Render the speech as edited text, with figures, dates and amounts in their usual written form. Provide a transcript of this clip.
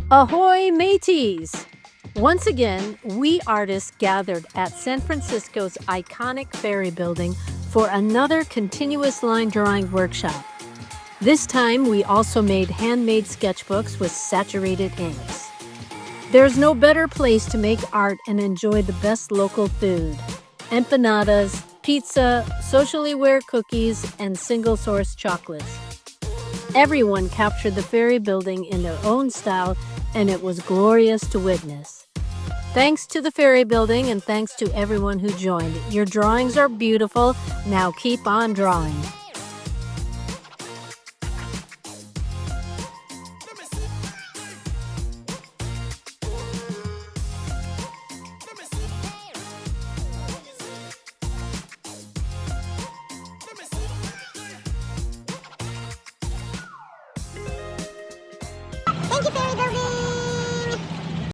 Ahoy, mateys! Once again, we artists gathered at San Francisco's iconic Ferry Building for another continuous line drawing workshop. This time, we also made handmade sketchbooks with saturated inks. There's no better place to make art and enjoy the best local food. Empanadas, pizza, socially aware cookies, and single-source chocolates. Everyone captured the Ferry Building in their own style, and it was glorious to witness. Thanks to the Ferry Building and thanks to everyone who joined. Your drawings are beautiful. Now keep on drawing. Thank you, Ferry Building!